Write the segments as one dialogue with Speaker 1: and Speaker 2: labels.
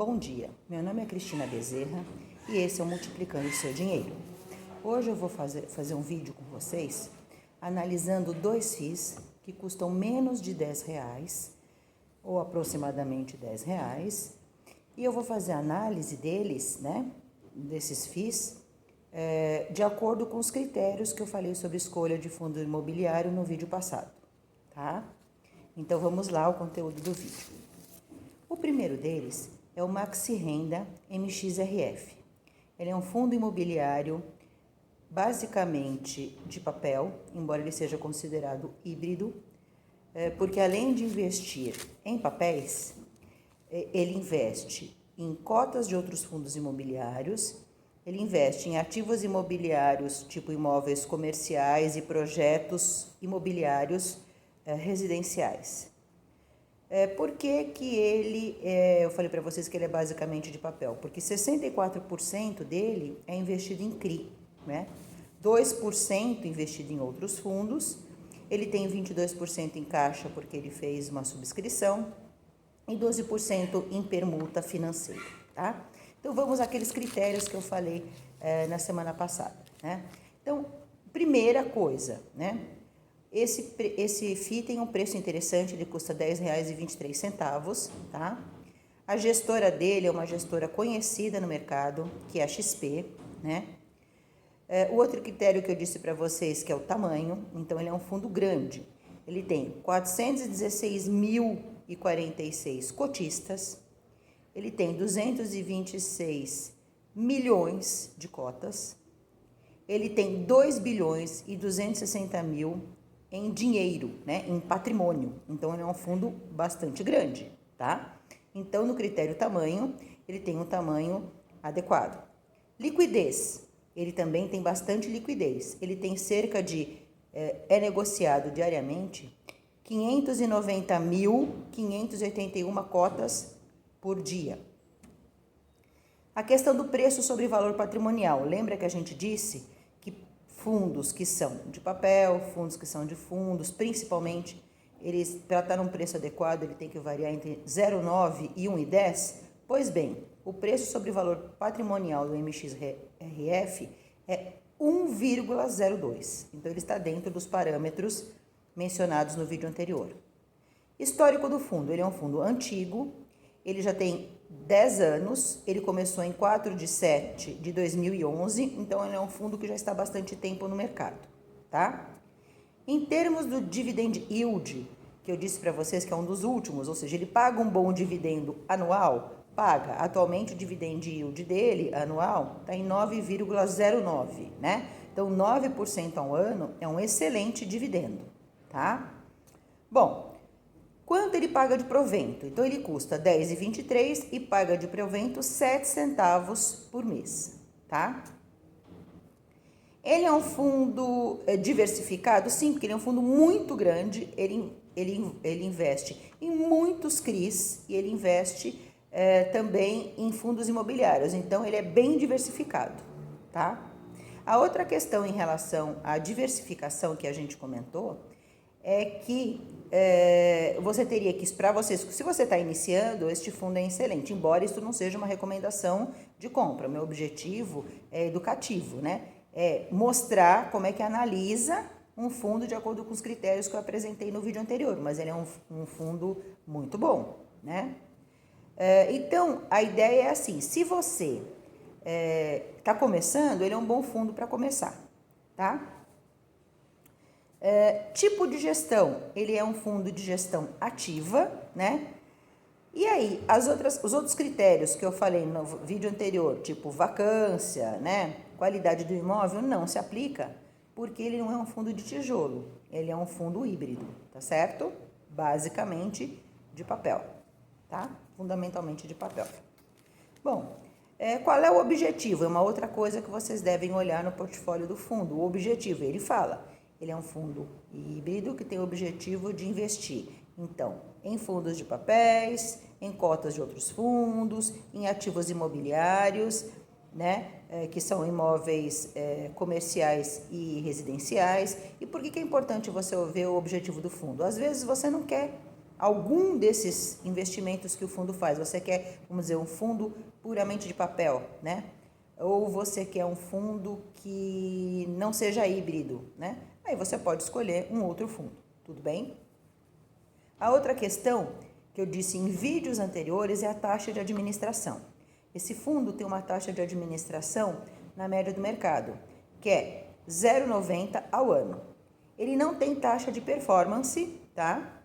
Speaker 1: Bom dia, meu nome é Cristina Bezerra e esse é o Multiplicando o Seu Dinheiro. Hoje eu vou fazer um vídeo com vocês analisando dois FIIs que custam menos de R$10 ou aproximadamente R$10 e eu vou fazer a análise deles, desses FIIs, de acordo com os critérios que eu falei sobre escolha de fundo imobiliário no vídeo passado, tá? Então vamos lá ao conteúdo do vídeo. O primeiro deles é o Maxi Renda MXRF. Ele é um fundo imobiliário basicamente de papel, embora ele seja considerado híbrido, porque além de investir em papéis, ele investe em cotas de outros fundos imobiliários, ele investe em ativos imobiliários tipo imóveis comerciais e projetos imobiliários residenciais. Por que que ele, eu falei para vocês que ele é basicamente de papel? Porque 64% dele é investido em CRI, 2% investido em outros fundos, ele tem 22% em caixa porque ele fez uma subscrição e 12% em permuta financeira, tá? Então vamos àqueles critérios que eu falei na semana passada, Então, primeira coisa, Esse FII tem um preço interessante, ele custa R$10,23, tá? A gestora dele é uma gestora conhecida no mercado, que é a XP, O outro critério que eu disse para vocês, que é o tamanho, então ele é um fundo grande. Ele tem 416.046 cotistas, ele tem 226 milhões de cotas, ele tem 2.260.000 em dinheiro, em patrimônio. Então, ele é um fundo bastante grande, tá? Então, no critério tamanho, ele tem um tamanho adequado. Liquidez, ele também tem bastante liquidez. Ele tem cerca de, é negociado diariamente, 590.581 cotas por dia. A questão do preço sobre valor patrimonial. Lembra que a gente disse fundos que são de papel, fundos que são de fundos, principalmente, eles, para estar num preço adequado, ele tem que variar entre 0,9 e 1,10. Pois bem, o preço sobre valor patrimonial do MXRF é 1,02. Então, ele está dentro dos parâmetros mencionados no vídeo anterior. Histórico do fundo, ele é um fundo antigo, ele já tem 10 anos, ele começou em 4/7 de 2011, então ele é um fundo que já está há bastante tempo no mercado, tá? Em termos do dividend yield, que eu disse para vocês que é um dos últimos, ou seja, ele paga um bom dividendo anual, paga. Atualmente o dividend yield dele, anual, está em 9,09, Então 9% ao ano é um excelente dividendo, tá? Bom, quanto ele paga de provento? Então, ele custa R$10,23 e paga de provento 7 centavos por mês, tá? Ele é um fundo diversificado? Sim, porque ele é um fundo muito grande, ele investe em muitos CRIs e ele investe também em fundos imobiliários, então ele é bem diversificado, tá? A outra questão em relação à diversificação que a gente comentou é que você teria que, para vocês, se você está iniciando, este fundo é excelente, embora isso não seja uma recomendação de compra. Meu objetivo é educativo, É mostrar como é que analisa um fundo de acordo com os critérios que eu apresentei no vídeo anterior, mas ele é um fundo muito bom, Então, a ideia é assim, se você está começando, ele é um bom fundo para começar, tá? Tipo de gestão, ele é um fundo de gestão ativa, E aí, os outros critérios que eu falei no vídeo anterior, tipo vacância, qualidade do imóvel, não se aplica, porque ele não é um fundo de tijolo, ele é um fundo híbrido, tá certo? Basicamente de papel, tá? Fundamentalmente de papel. Bom, qual é o objetivo? É uma outra coisa que vocês devem olhar no portfólio do fundo. O objetivo, ele fala, ele é um fundo híbrido que tem o objetivo de investir, então, em fundos de papéis, em cotas de outros fundos, em ativos imobiliários, que são imóveis comerciais e residenciais. E por que é importante você ver o objetivo do fundo? Às vezes você não quer algum desses investimentos que o fundo faz. Você quer, vamos dizer, um fundo puramente de papel, né? Ou você quer um fundo que não seja híbrido, né? Aí você pode escolher um outro fundo, tudo bem? A outra questão que eu disse em vídeos anteriores é a taxa de administração. Esse fundo tem uma taxa de administração na média do mercado, que é 0,90 ao ano. Ele não tem taxa de performance, tá?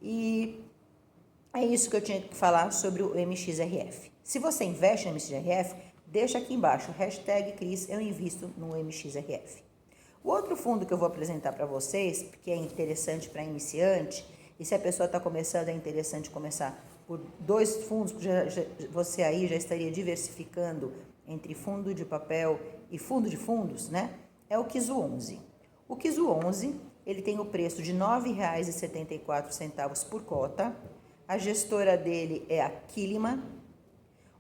Speaker 1: E é isso que eu tinha que falar sobre o MXRF. Se você investe no MXRF, deixa aqui embaixo, hashtag Cris, eu invisto no MXRF. O outro fundo que eu vou apresentar para vocês, que é interessante para iniciante, e se a pessoa está começando, é interessante começar por 2 fundos, porque você aí já estaria diversificando entre fundo de papel e fundo de fundos, né? É o Kizu 11. O Kizu 11, ele tem o preço de R$ 9,74 por cota. A gestora dele é a Kilima.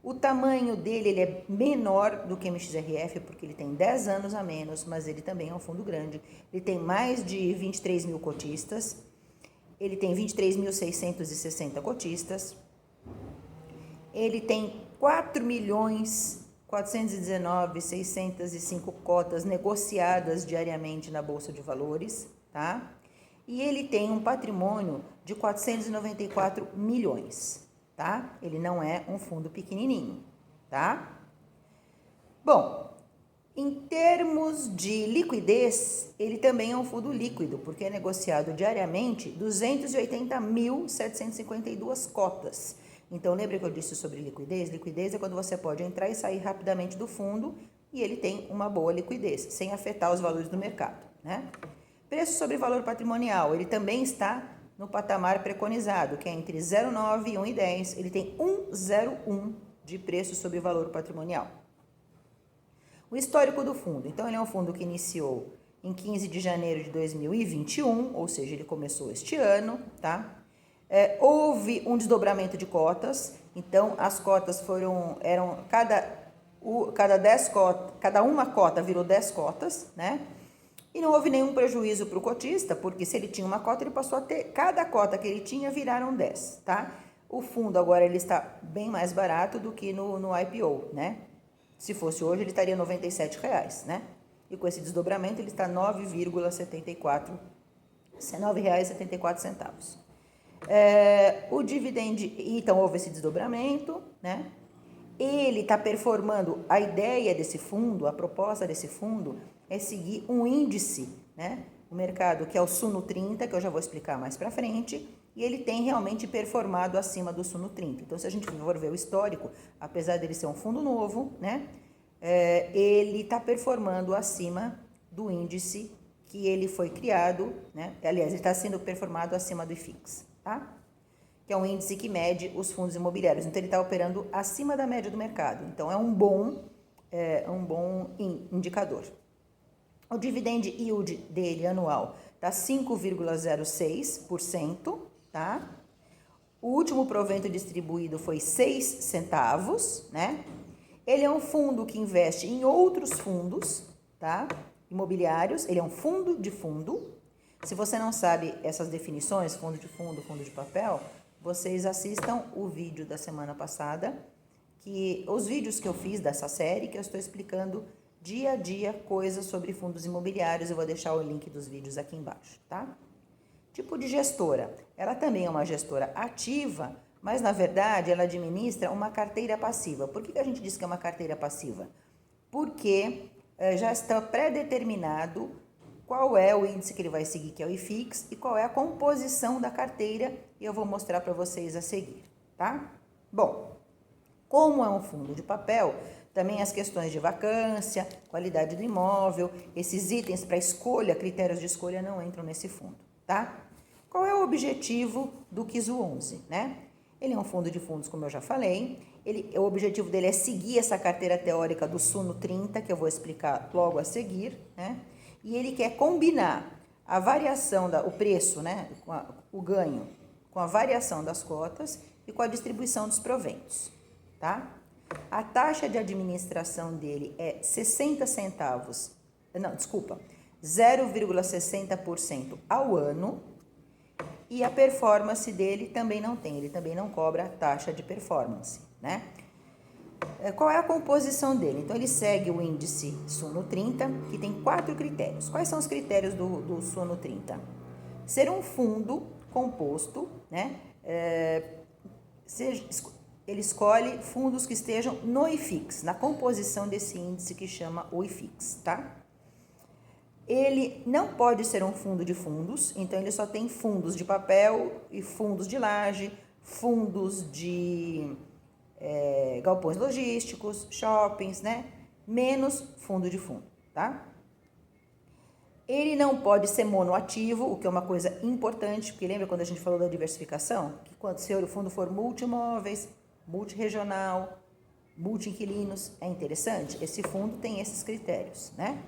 Speaker 1: O tamanho dele ele é menor do que o MXRF, porque ele tem 10 anos a menos, mas ele também é um fundo grande. Ele tem mais de 23 mil cotistas. Ele tem 23.660 cotistas. Ele tem 4.419.605 cotas negociadas diariamente na Bolsa de Valores, tá? E ele tem um patrimônio de 494 milhões, tá? Ele não é um fundo pequenininho, tá? Bom, em termos de liquidez, ele também é um fundo líquido, porque é negociado diariamente 280.752 cotas. Então, lembra que eu disse sobre liquidez? Liquidez é quando você pode entrar e sair rapidamente do fundo e ele tem uma boa liquidez, sem afetar os valores do mercado, né? Preço sobre valor patrimonial, ele também está no patamar preconizado, que é entre 0,9 e 1,10. Ele tem 1,01 de preço sobre valor patrimonial. O histórico do fundo. Então, ele é um fundo que iniciou em 15 de janeiro de 2021, ou seja, ele começou este ano, tá? Houve um desdobramento de cotas, então as cotas eram cada 10 cotas, cada uma cota virou 10 cotas, né? E não houve nenhum prejuízo para o cotista, porque se ele tinha uma cota, ele passou a ter, cada cota que ele tinha viraram 10, tá? O fundo agora ele está bem mais barato do que no IPO, né? Se fosse hoje, ele estaria R$ 97,00, né? E com esse desdobramento, ele está R$ 9,74. R$ 9,74. O dividendo, então houve esse desdobramento, né? Ele está performando, a ideia desse fundo, a proposta desse fundo é seguir um índice, né? O mercado que é o Suno 30, que eu já vou explicar mais para frente, e ele tem realmente performado acima do Suno 30. Então, se a gente for ver o histórico, apesar dele ser um fundo novo, né? Ele está performando acima do índice que ele foi criado, né? Aliás, ele está sendo performado acima do IFIX, tá? Que é um índice que mede os fundos imobiliários. Então, ele está operando acima da média do mercado. Então, é um bom indicador. O dividend yield dele anual está 5,06%, tá? O último provento distribuído foi 6 centavos, né? Ele é um fundo que investe em outros fundos, tá? Imobiliários. Ele é um fundo de fundo. Se você não sabe essas definições, fundo de papel, vocês assistam o vídeo da semana passada, os vídeos que eu fiz dessa série, que eu estou explicando dia a dia coisas sobre fundos imobiliários. Eu vou deixar o link dos vídeos aqui embaixo, tá? Tipo de gestora. Ela também é uma gestora ativa, mas na verdade ela administra uma carteira passiva. Por que a gente diz que é uma carteira passiva? Porque já está pré-determinado qual é o índice que ele vai seguir, que é o IFIX, e qual é a composição da carteira, e eu vou mostrar para vocês a seguir, tá? Bom, como é um fundo de papel, também as questões de vacância, qualidade do imóvel, esses itens para escolha, critérios de escolha não entram nesse fundo, tá? Qual é o objetivo do Kizu 11, né? Ele é um fundo de fundos, como eu já falei. O objetivo dele é seguir essa carteira teórica do Suno 30, que eu vou explicar logo a seguir, né? E ele quer combinar a variação, o preço, né? O ganho, com a variação das cotas e com a distribuição dos proventos, tá? A taxa de administração dele é 60 centavos, não, desculpa, 0,60% ao ano. e a performance dele também não tem, ele também não cobra taxa de performance, né? Qual é a composição dele? Então, ele segue o índice Suno 30, que tem 4 critérios. Quais são os critérios do Suno 30? Ser um fundo composto, né? Ele escolhe fundos que estejam no IFIX, na composição desse índice que chama o IFIX, tá? Ele não pode ser um fundo de fundos, então ele só tem fundos de papel e fundos de laje, fundos de galpões logísticos, shoppings, né? Menos fundo de fundo, tá? Ele não pode ser monoativo, o que é uma coisa importante, porque lembra quando a gente falou da diversificação? Que quando o fundo for multimóveis, multirregional, multi-inquilinos, é interessante? Esse fundo tem esses critérios, né?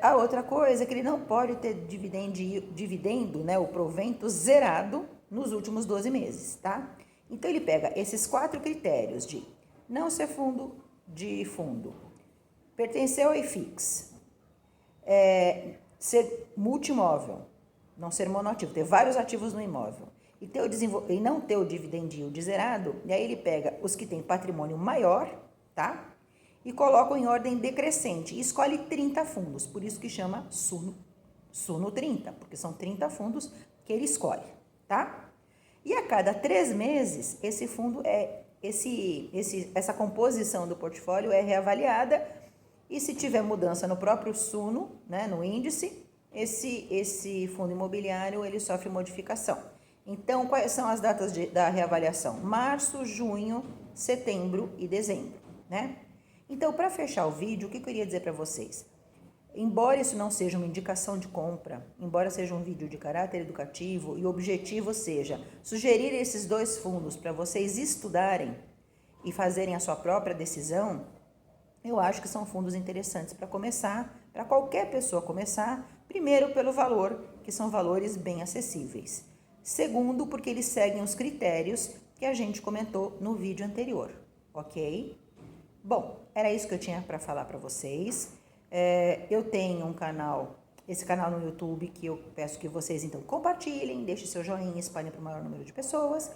Speaker 1: A outra coisa é que ele não pode ter dividendo, né, o provento zerado nos últimos 12 meses, tá? Então, ele pega esses 4 critérios de não ser fundo de fundo, pertencer ao IFIX, ser multimóvel, não ser monoativo, ter vários ativos no imóvel e não ter o dividend yield zerado, e aí ele pega os que têm patrimônio maior, tá? E colocam em ordem decrescente e escolhe 30 fundos, por isso que chama Suno 30, porque são 30 fundos que ele escolhe, tá? E a cada 3 meses, esse fundo essa composição do portfólio é reavaliada e se tiver mudança no próprio Suno, né, no índice, esse fundo imobiliário ele sofre modificação. Então, quais são as datas da reavaliação? Março, junho, setembro e dezembro, né? Então, para fechar o vídeo, o que eu queria dizer para vocês? Embora isso não seja uma indicação de compra, embora seja um vídeo de caráter educativo e o objetivo seja sugerir esses 2 fundos para vocês estudarem e fazerem a sua própria decisão, eu acho que são fundos interessantes para começar, para qualquer pessoa começar, primeiro pelo valor, que são valores bem acessíveis. Segundo, porque eles seguem os critérios que a gente comentou no vídeo anterior, ok? Bom, era isso que eu tinha para falar para vocês. Eu tenho um canal, esse canal no YouTube, que eu peço que vocês então compartilhem, deixem seu joinha, espalhem para o maior número de pessoas,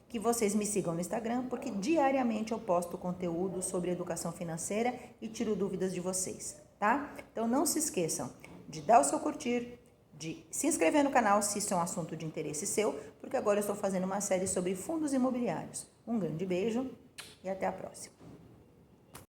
Speaker 1: que vocês me sigam no Instagram, porque diariamente eu posto conteúdo sobre educação financeira e tiro dúvidas de vocês, tá? Então não se esqueçam de dar o seu curtir, de se inscrever no canal se isso é um assunto de interesse seu, porque agora eu estou fazendo uma série sobre fundos imobiliários. Um grande beijo e até a próxima.